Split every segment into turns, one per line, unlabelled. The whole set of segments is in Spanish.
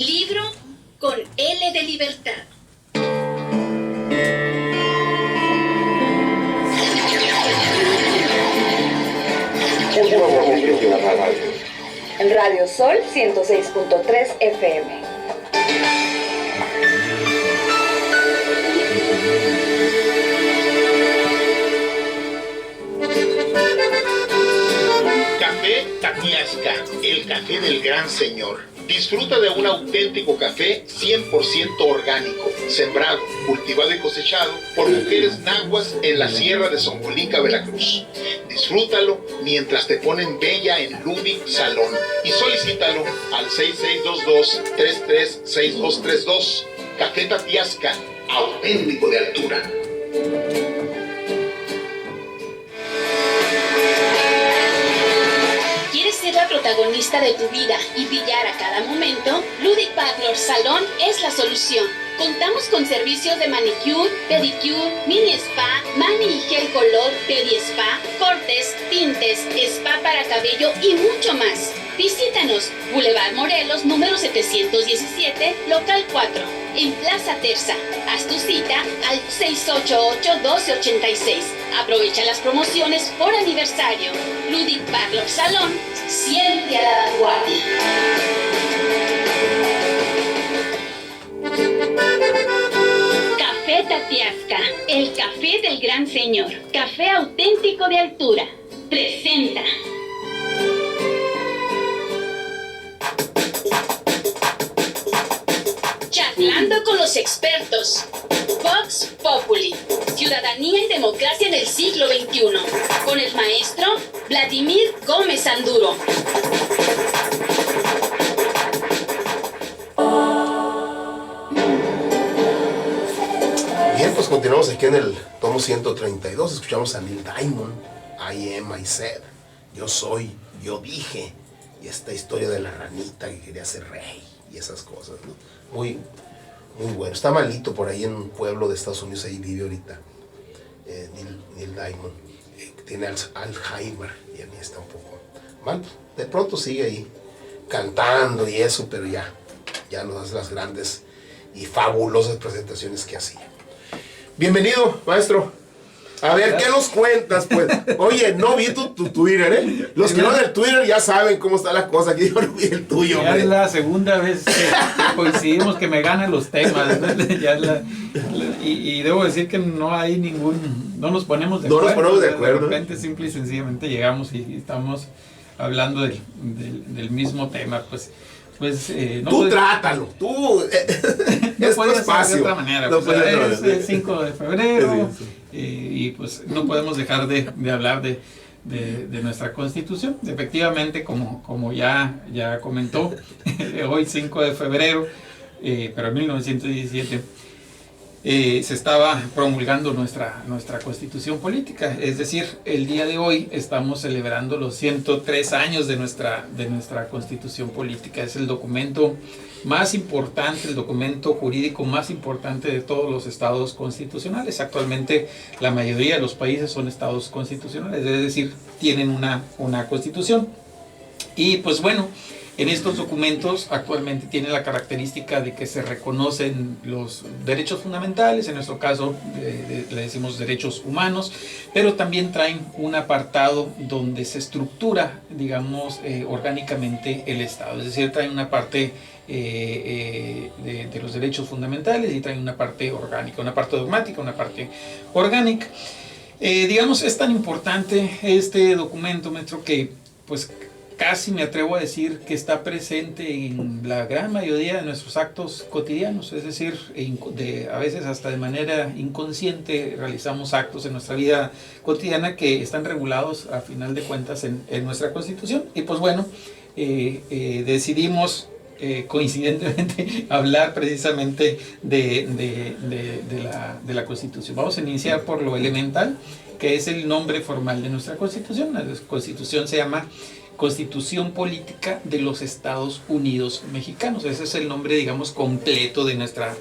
Libro con L de libertad.
En Radio Sol 106.3 FM.
Café Tatiasca, el café del gran señor. Disfruta de un auténtico café 100% orgánico, sembrado, cultivado y cosechado por mujeres nahuas en la sierra de Zongolica, Veracruz. Disfrútalo mientras te ponen bella en Ludic Salón y solicítalo al 6622-336232. Café Tatiasca, auténtico de altura.
¿Quieres ser la protagonista de tu vida y brillar a cada momento? Ludic Parlor Salón es la solución. Contamos con servicios de manicure, pedicure, mini spa, mani y gel color, pedi spa, cortes, tintes, spa para cabello y mucho más. Visítanos, Boulevard Morelos, número 717, local 4, en Plaza Terza. Haz tu cita al 688-1286. Aprovecha las promociones por aniversario. Ludic Parlor Salón, siempre a la vanguardia. Café Tatiasca, el café del gran señor. Café auténtico de altura. Presenta. Charlando con los expertos. Vox Populi. Ciudadanía y democracia en el siglo XXI. Con el maestro Vladimir Gómez Anduro.
Bien, pues continuamos aquí en el tomo 132. Escuchamos a Neil Diamond, I am, I said. Yo soy, yo dije. Y esta historia de la ranita que quería ser rey y esas cosas, ¿no? Muy bueno. Está malito por ahí en un pueblo de Estados Unidos, ahí vive ahorita Neil Diamond. Tiene Alzheimer y a mí está un poco mal. De pronto sigue ahí cantando y eso, pero ya nos hace las grandes y fabulosas presentaciones que hacía. Bienvenido, maestro. A ver, ¿qué nos cuentas, pues? Oye, no vi tu Twitter, ¿eh? Los que no del Twitter ya saben cómo está la cosa. Aquí yo no vi el tuyo,
ya hombre. Es la segunda vez que coincidimos que me ganan los temas, ¿no? Y debo decir que no hay no nos ponemos de acuerdo.
No nos ponemos de acuerdo.
De repente, simple y sencillamente llegamos y estamos hablando del mismo tema, pues no
tú trátalo, tú
no puede ser de otra manera,
no
pues, es el 5 de febrero y pues no podemos dejar de hablar de nuestra Constitución. Efectivamente, como ya comentó, hoy 5 de febrero, pero en 1917 se estaba promulgando nuestra Constitución política. Es decir, el día de hoy estamos celebrando los 103 años de nuestra Constitución política. Es el documento más importante, el documento jurídico más importante de todos los estados constitucionales. Actualmente la mayoría de los países son estados constitucionales, es decir, tienen una constitución. Y pues bueno, en estos documentos actualmente tiene la característica de que se reconocen los derechos fundamentales, en nuestro caso le decimos derechos humanos, pero también traen un apartado donde se estructura, digamos, orgánicamente el Estado. Es decir, traen una parte de los derechos fundamentales y traen una parte orgánica, una parte dogmática, una parte orgánica. Digamos, es tan importante este documento, maestro, que pues casi me atrevo a decir que está presente en la gran mayoría de nuestros actos cotidianos, es decir, a veces hasta de manera inconsciente realizamos actos en nuestra vida cotidiana que están regulados a final de cuentas en nuestra Constitución. Y pues bueno, decidimos coincidentemente hablar precisamente de la Constitución. Vamos a iniciar por lo elemental, que es el nombre formal de nuestra Constitución. La Constitución se llama Constitución Política de los Estados Unidos Mexicanos. Ese es el nombre, digamos, completo de nuestra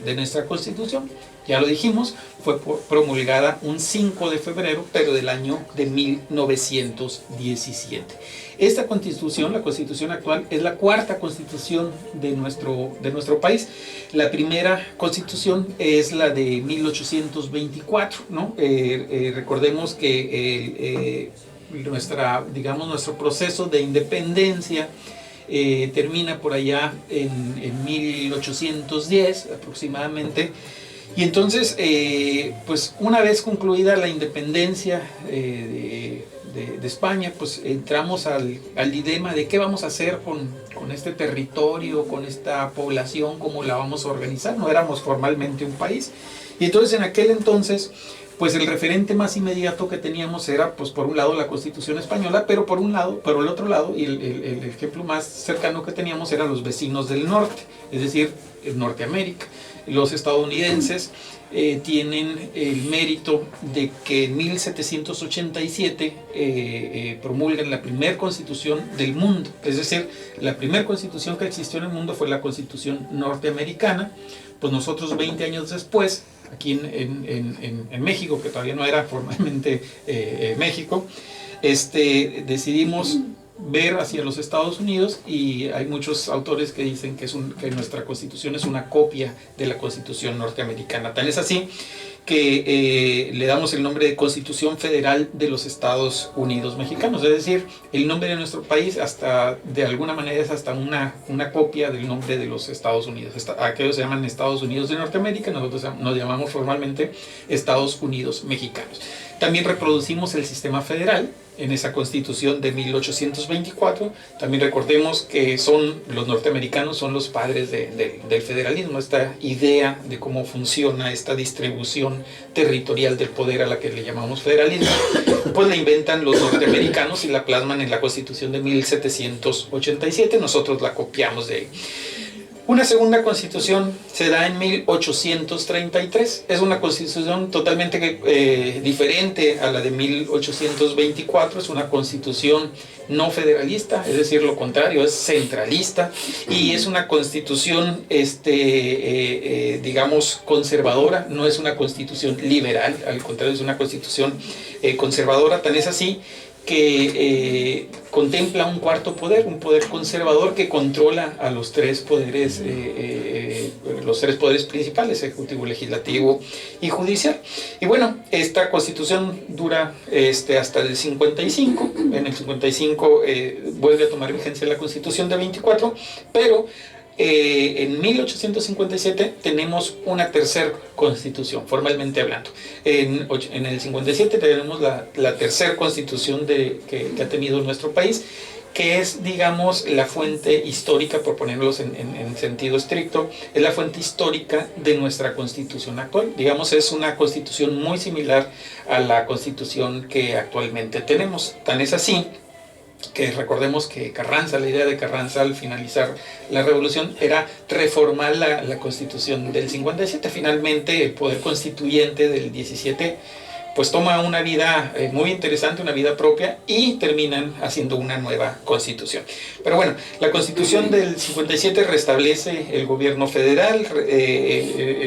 Constitución. Ya lo dijimos, fue promulgada un 5 de febrero, pero del año de 1917. Esta Constitución, la Constitución actual, es la cuarta Constitución de nuestro país. La primera Constitución es la de 1824, ¿no? Recordemos que nuestro proceso de independencia termina por allá en 1810 aproximadamente. Y entonces, pues una vez concluida la independencia de España, pues entramos al dilema de qué vamos a hacer con este territorio, con esta población, cómo la vamos a organizar. No éramos formalmente un país. Y entonces en aquel entonces, pues el referente más inmediato que teníamos era, pues por un lado la Constitución española, pero por el otro lado, y el ejemplo más cercano que teníamos eran los vecinos del norte, es decir, Norteamérica. Los estadounidenses tienen el mérito de que en 1787 promulgan la primera constitución del mundo. Es decir, la primera constitución que existió en el mundo fue la Constitución norteamericana. Pues nosotros 20 años después, aquí en México, que todavía no era formalmente México, decidimos ver hacia los Estados Unidos, y hay muchos autores que dicen que nuestra Constitución es una copia de la Constitución norteamericana. Tan es así que le damos el nombre de Constitución Federal de los Estados Unidos Mexicanos. Es decir, el nombre de nuestro país de alguna manera es hasta una copia del nombre de los Estados Unidos. Aquellos se llaman Estados Unidos de Norteamérica, nosotros nos llamamos formalmente Estados Unidos Mexicanos. También reproducimos el sistema federal en esa Constitución de 1824. También recordemos que los norteamericanos son los padres del federalismo, esta idea de cómo funciona esta distribución territorial del poder a la que le llamamos federalismo, pues la inventan los norteamericanos y la plasman en la Constitución de 1787. Nosotros la copiamos de ahí. Una segunda constitución se da en 1833. Es una constitución totalmente diferente a la de 1824. Es una constitución no federalista, es decir, lo contrario, es centralista. Y es una constitución, digamos, conservadora. No es una constitución liberal, al contrario, es una constitución conservadora. Tan es así que contempla un cuarto poder, un poder conservador que controla a los tres poderes principales, ejecutivo, legislativo y judicial. Y bueno, esta constitución dura hasta el 55. En el 55 vuelve a tomar vigencia la Constitución de 24, pero en 1857 tenemos una tercera constitución, formalmente hablando. En el 57 tenemos la tercera constitución que ha tenido nuestro país, que es, digamos, la fuente histórica, por ponerlos en sentido estricto, es la fuente histórica de nuestra constitución actual. Digamos, es una constitución muy similar a la constitución que actualmente tenemos. Tan es así que recordemos que la idea de Carranza al finalizar la revolución era reformar la Constitución del 57. Finalmente el poder constituyente del 17 pues toma una vida muy interesante, una vida propia, y terminan haciendo una nueva constitución. Pero bueno, la Constitución del 57 restablece el gobierno federal,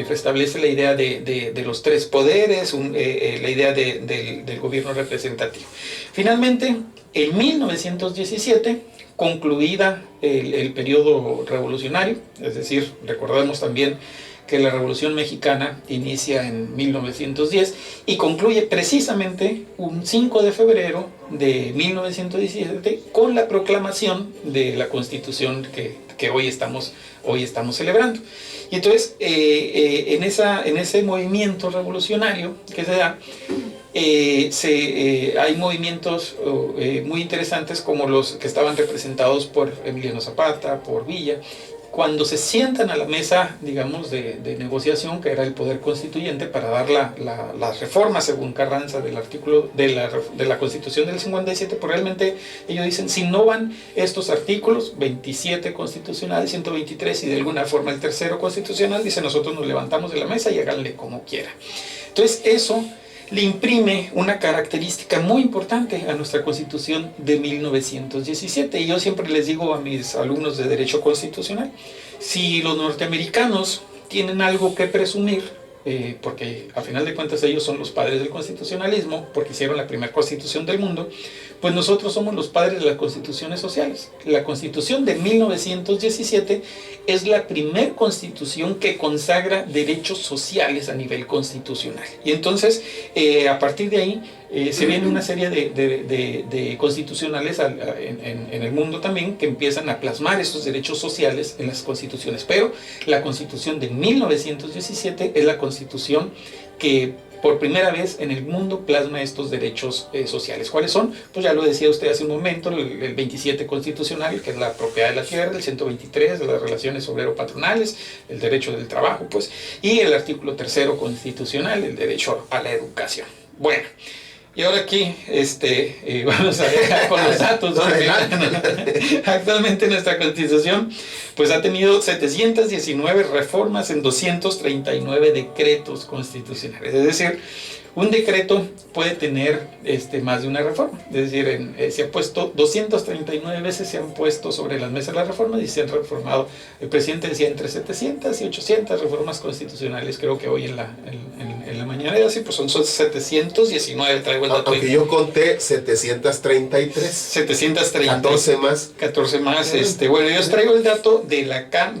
restablece la idea de los tres poderes, la idea del gobierno representativo. Finalmente, en 1917, concluida el periodo revolucionario, es decir, recordemos también que la Revolución Mexicana inicia en 1910 y concluye precisamente un 5 de febrero de 1917 con la proclamación de la Constitución que hoy estamos celebrando. Y entonces, en ese movimiento revolucionario que se da, hay movimientos muy interesantes como los que estaban representados por Emiliano Zapata, por Villa. Cuando se sientan a la mesa, digamos, de negociación, que era el poder constituyente, para dar las reformas, según Carranza, del artículo de la Constitución del 57, pues realmente ellos dicen, si no van estos artículos, 27 constitucionales, 123, y de alguna forma el tercero constitucional, dice, nosotros nos levantamos de la mesa y háganle como quiera. Entonces eso le imprime una característica muy importante a nuestra Constitución de 1917. Y yo siempre les digo a mis alumnos de Derecho Constitucional, si los norteamericanos tienen algo que presumir, porque a final de cuentas ellos son los padres del constitucionalismo, porque hicieron la primera constitución del mundo, pues nosotros somos los padres de las constituciones sociales. La Constitución de 1917 es la primer constitución que consagra derechos sociales a nivel constitucional. Y entonces, a partir de ahí, se viene una serie de constitucionales en el mundo también que empiezan a plasmar esos derechos sociales en las constituciones. Pero la Constitución de 1917 es la constitución que por primera vez en el mundo plasma estos derechos sociales. ¿Cuáles son? Pues ya lo decía usted hace un momento, el 27 constitucional, que es la propiedad de la tierra, el 123 de las relaciones obrero-patronales, el derecho del trabajo, pues, y el artículo 3 constitucional, el derecho a la educación. Bueno, y ahora aquí vamos a ver con los datos. Actualmente nuestra Constitución pues ha tenido 719 reformas en 239 decretos constitucionales. Es decir, un decreto puede tener más de una reforma. Es decir, se ha puesto 239 veces se han puesto sobre las mesas las reformas y se han reformado. El presidente decía entre 700 y 800 reformas constitucionales, creo que hoy en la mañana, sí, pues son 719, traigo el dato.
Aunque yo conté 733.
730. 14 más. Bueno, yo os traigo el dato de la Cámara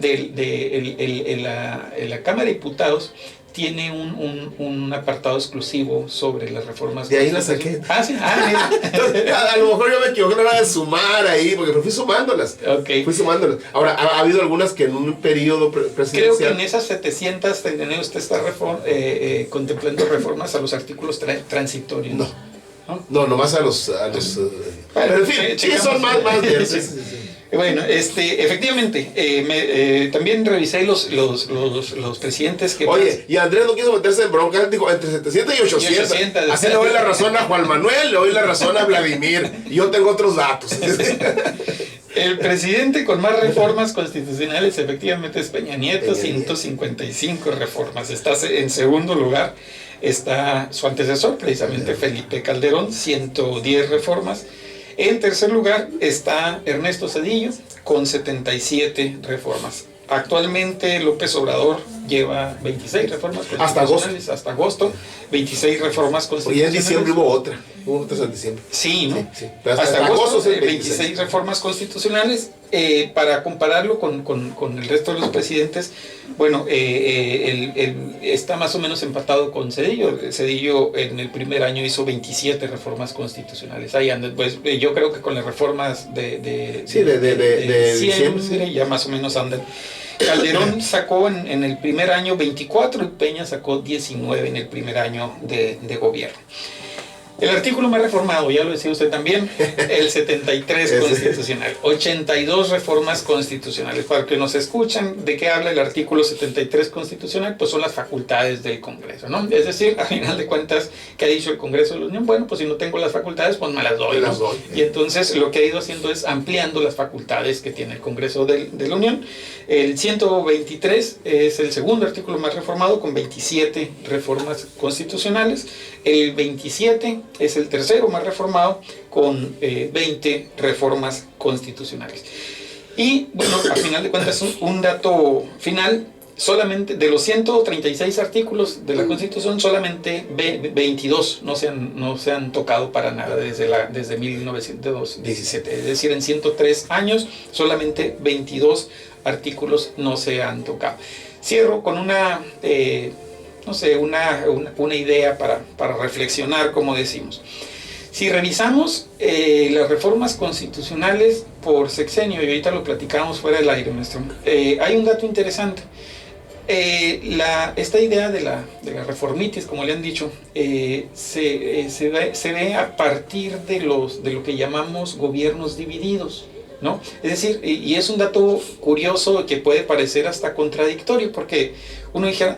de Diputados. Tiene un apartado exclusivo sobre las reformas.
De ahí la saqué.
Ah, sí. Mira.
Entonces, a lo mejor yo me equivoqué a la hora de sumar ahí, porque fui sumándolas.
Okay.
Fui sumándolas. Ahora, ha habido algunas que en un periodo presidencial...
Creo que en esas 700 usted está contemplando reformas a los artículos transitorios.
No, nomás a los pero en fin, sí, son más de... Sí.
Bueno, efectivamente, también revisé los presidentes que...
Oye, y Andrés no quiso meterse en bronca, dijo entre 700 y 800. Así le doy la razón a Juan Manuel, le doy la razón a Vladimir, y yo tengo otros datos.
El presidente con más reformas constitucionales efectivamente es Peña Nieto, 155 reformas. Está en segundo lugar, está su antecesor, precisamente Felipe Calderón, 110 reformas. En tercer lugar está Ernesto Zedillo con 77 reformas. Actualmente López Obrador lleva 26 reformas constitucionales hasta agosto, 26 reformas constitucionales.
Y en diciembre hubo otras en diciembre.
Sí, ¿no?
Sí.
Hasta agosto 26 reformas constitucionales. Para compararlo con el resto de los presidentes, bueno, está más o menos empatado con Zedillo. Zedillo en el primer año hizo 27 reformas constitucionales. Ahí andan, pues yo creo que con las reformas de 100,
diciembre,
ya más o menos andan. Calderón sacó en el primer año 24 y Peña sacó 19 en el primer año de gobierno. El artículo más reformado, ya lo decía usted también, el 73 constitucional, 82 reformas constitucionales. Para que nos escuchan, ¿de qué habla el artículo 73 constitucional? Pues son las facultades del Congreso, ¿no? Es decir, a final de cuentas, ¿qué ha dicho el Congreso de la Unión? Bueno, pues si no tengo las facultades, pues me las doy, ¿no? Y entonces lo que ha ido haciendo es ampliando las facultades que tiene el Congreso de la Unión. El 123 es el segundo artículo más reformado, con 27 reformas constitucionales. El 27 es el tercero más reformado, con 20 reformas constitucionales. Y bueno, a final de cuentas, un dato final, solamente de los 136 artículos de la Constitución, solamente 22 no se han tocado para nada desde 1917. Es decir, en 103 años, solamente 22 artículos no se han tocado. Cierro con una idea para reflexionar, como decimos. Si revisamos las reformas constitucionales por sexenio, y ahorita lo platicamos fuera del aire, maestro, hay un dato interesante. Esta idea de la reformitis, como le han dicho, se ve a partir de lo que llamamos gobiernos divididos, ¿no? Es decir, y es un dato curioso que puede parecer hasta contradictorio, porque uno dijera,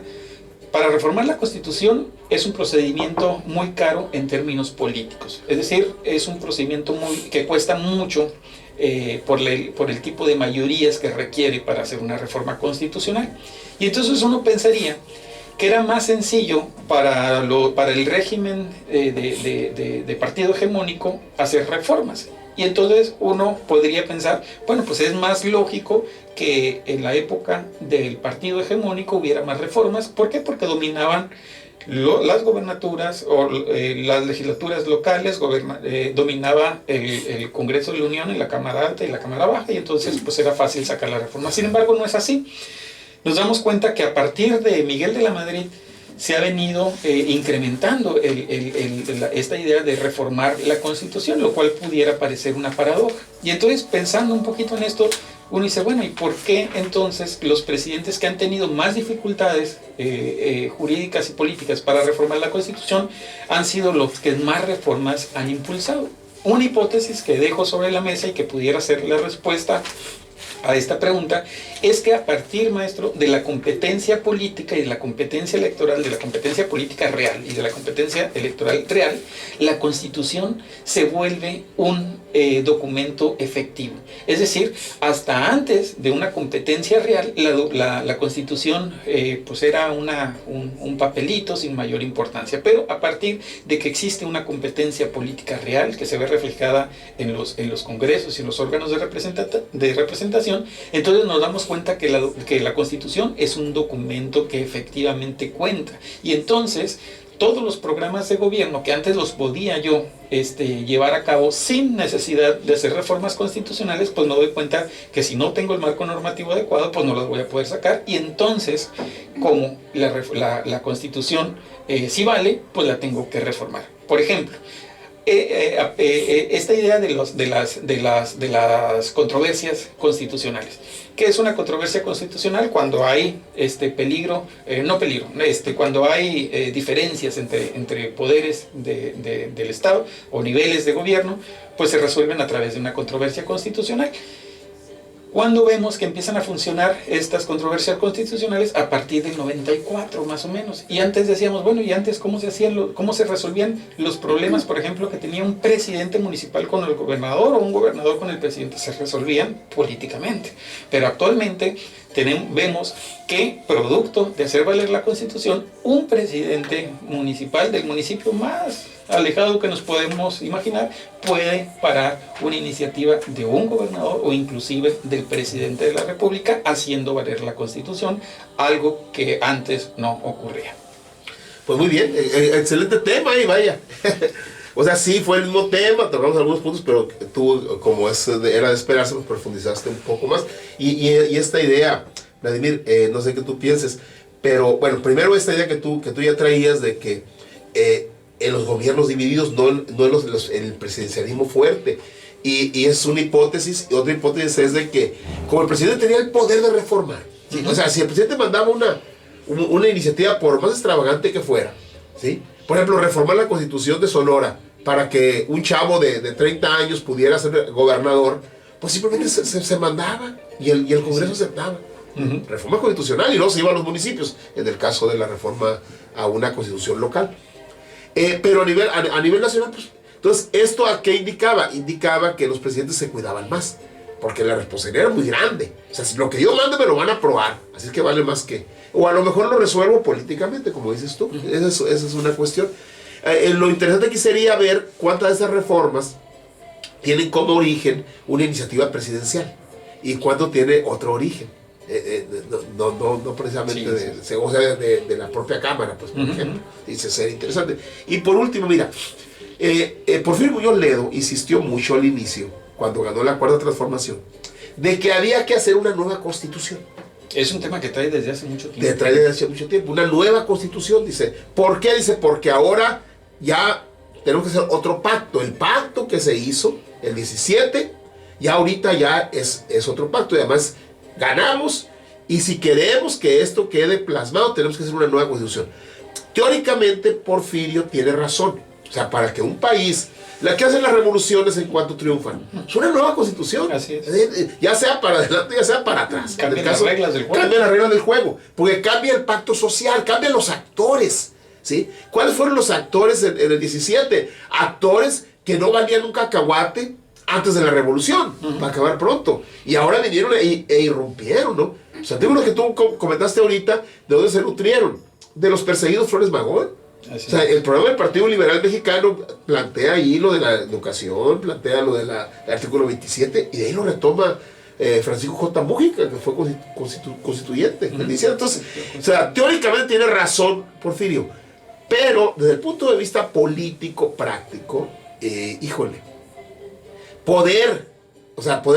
para reformar la Constitución es un procedimiento muy caro en términos políticos. Es decir, es un procedimiento que cuesta mucho por el tipo de mayorías que requiere para hacer una reforma constitucional. Y entonces uno pensaría que era más sencillo para el régimen de partido hegemónico hacer reformas. Y entonces uno podría pensar, bueno, pues es más lógico que en la época del partido hegemónico hubiera más reformas. ¿Por qué? Porque dominaban las gobernaturas o las legislaturas locales, dominaba el Congreso de la Unión en la Cámara Alta y la Cámara Baja, y entonces pues era fácil sacar la reforma. Sin embargo, no es así. Nos damos cuenta que a partir de Miguel de la Madrid se ha venido incrementando esta idea de reformar la Constitución, lo cual pudiera parecer una paradoja. Y entonces, pensando un poquito en esto, uno dice, bueno, ¿y por qué entonces los presidentes que han tenido más dificultades jurídicas y políticas para reformar la Constitución han sido los que más reformas han impulsado? Una hipótesis que dejo sobre la mesa y que pudiera ser la respuesta a esta pregunta es que a partir, maestro, de la competencia política y de la competencia electoral, de la competencia política real y de la competencia electoral real, la Constitución se vuelve un documento efectivo. Es decir, hasta antes de una competencia real, la Constitución pues era un papelito sin mayor importancia, pero a partir de que existe una competencia política real que se ve reflejada en los congresos y en los órganos de representación, entonces nos damos cuenta que la Constitución es un documento que efectivamente cuenta. Y entonces todos los programas de gobierno que antes los podía yo llevar a cabo sin necesidad de hacer reformas constitucionales, pues me doy cuenta que si no tengo el marco normativo adecuado, pues no los voy a poder sacar. Y entonces, como la Constitución sí vale, pues la tengo que reformar. Por ejemplo, esta idea de las controversias constitucionales. ¿Qué es una controversia constitucional? Cuando hay cuando hay diferencias entre poderes del Estado o niveles de gobierno, pues se resuelven a través de una controversia constitucional. ¿Cuándo vemos que empiezan a funcionar estas controversias constitucionales? A partir del 94 más o menos. Y antes decíamos, bueno, ¿y antes cómo se resolvían los problemas, por ejemplo, que tenía un presidente municipal con el gobernador o un gobernador con el presidente? Se resolvían políticamente. Pero actualmente vemos que, producto de hacer valer la Constitución, un presidente municipal del municipio más alejado que nos podemos imaginar puede parar una iniciativa de un gobernador o inclusive del presidente de la República haciendo valer la Constitución, algo que antes no ocurría.
Pues muy bien, excelente tema y vaya. O sea, sí, fue el mismo tema, tocamos algunos puntos, pero tú, como era de esperarse, pues profundizaste un poco más. Y esta idea, Vladimir, no sé qué tú pienses, pero bueno, primero esta idea que tú ya traías de que en los gobiernos divididos, no en el presidencialismo fuerte. Y es una hipótesis, y otra hipótesis es de que como el presidente tenía el poder de reformar, ¿sí? O sea, si el presidente mandaba una iniciativa, por más extravagante que fuera, ¿sí? Por ejemplo, reformar la Constitución de Sonora para que un chavo de 30 años pudiera ser gobernador, pues simplemente se mandaba y el Congreso aceptaba. Reforma constitucional y luego se iba a los municipios, en el caso de la reforma a una constitución local. Pero a nivel nacional, pues, entonces, ¿esto a qué indicaba? Indicaba que los presidentes se cuidaban más, porque la responsabilidad era muy grande. O sea, si lo que yo mande me lo van a aprobar, así es que vale más que... O a lo mejor lo resuelvo políticamente, como dices tú. Esa es una cuestión. Lo interesante aquí sería ver cuántas de esas reformas tienen como origen una iniciativa presidencial y cuánto tiene otro origen. No precisamente de la propia Cámara, pues, por ejemplo. Dice ser interesante. Y por último, mira, Porfirio Muñoz Ledo insistió mucho al inicio, cuando ganó la Cuarta Transformación, de que había que hacer una nueva constitución.
Es un tema que trae desde hace mucho tiempo.
Trae desde hace mucho tiempo. Una nueva constitución, dice. ¿Por qué? Dice, porque ahora ya tenemos que hacer otro pacto. El pacto que se hizo el 17, ya ahorita ya es otro pacto. Y además ganamos, y si queremos que esto quede plasmado, tenemos que hacer una nueva constitución. Teóricamente, Porfirio tiene razón. O sea, para que un país, la que hacen las revoluciones en cuanto triunfan, es una nueva constitución.
Así es.
Ya sea para adelante, ya sea para atrás.
Cambian las reglas del juego.
Cambian las reglas del juego, porque cambia el pacto social, cambian los actores, ¿sí? ¿Cuáles fueron los actores en el 17? Actores que no valían un cacahuate antes de la revolución, para acabar pronto. Y ahora vinieron e irrumpieron, ¿no? O sea, tengo lo que tú comentaste ahorita, de dónde se nutrieron. de los perseguidos Flores Magón.
Así
o sea,
es.
el programa del Partido Liberal Mexicano plantea ahí lo de la educación, plantea lo del artículo 27, y de ahí lo retoma Francisco J. Mújica, que fue constituyente. Entonces, o sea, teóricamente tiene razón Porfirio, pero desde el punto de vista político, práctico, híjole, poder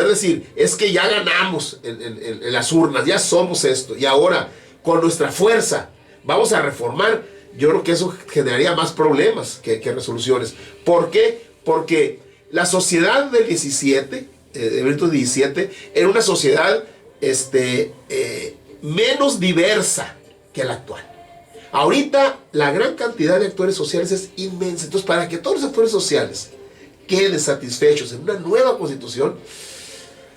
decir, es que ya ganamos en las urnas, ya somos esto, y ahora, con nuestra fuerza, vamos a reformar. Yo creo que eso generaría más problemas que resoluciones. ¿Por qué? Porque la sociedad del 17, de 17, era una sociedad menos diversa que la actual. Ahorita la gran cantidad de actores sociales es inmensa. Entonces, para que todos los actores sociales queden satisfechos en una nueva constitución,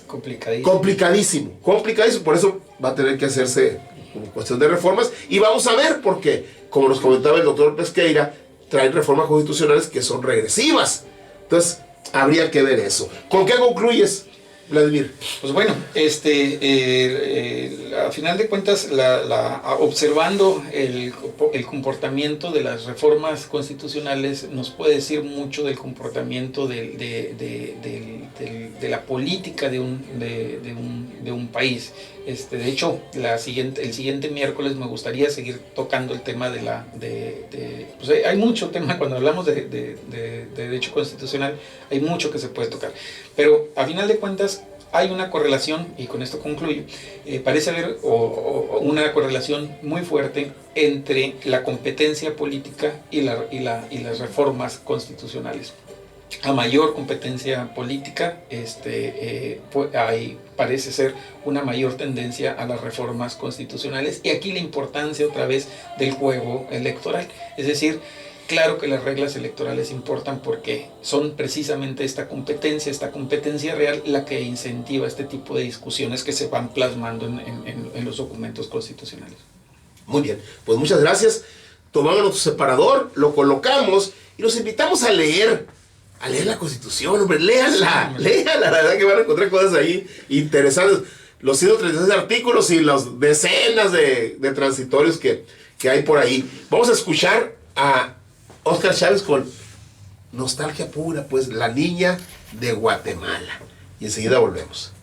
complicadísimo. Por eso va a tener que hacerse como cuestión de reformas, y vamos a ver, porque como nos comentaba el doctor Pesqueira, traen reformas constitucionales que son regresivas. Entonces habría que ver eso. ¿Con qué concluyes, Vladimir?
Pues bueno, a final de cuentas, observando el comportamiento de las reformas constitucionales nos puede decir mucho del comportamiento de la política de un país. De hecho, el siguiente miércoles me gustaría seguir tocando el tema pues hay mucho tema cuando hablamos de derecho constitucional, hay mucho que se puede tocar, pero a final de cuentas hay una correlación, y con esto concluyo, parece haber una correlación muy fuerte entre la competencia política y las reformas constitucionales. A mayor competencia política, parece ser una mayor tendencia a las reformas constitucionales, y aquí la importancia otra vez del juego electoral. Es decir, claro que las reglas electorales importan porque son precisamente esta competencia real la que incentiva este tipo de discusiones que se van plasmando en los documentos constitucionales.
Muy bien, pues muchas gracias. Tomamos nuestro separador, lo colocamos y los invitamos a leer la Constitución, hombre, léanla, la verdad que van a encontrar cosas ahí interesantes, los 136 artículos y las decenas de transitorios que hay por ahí. Vamos a escuchar a Óscar Chávez con nostalgia pura, pues, La Niña de Guatemala, y enseguida volvemos.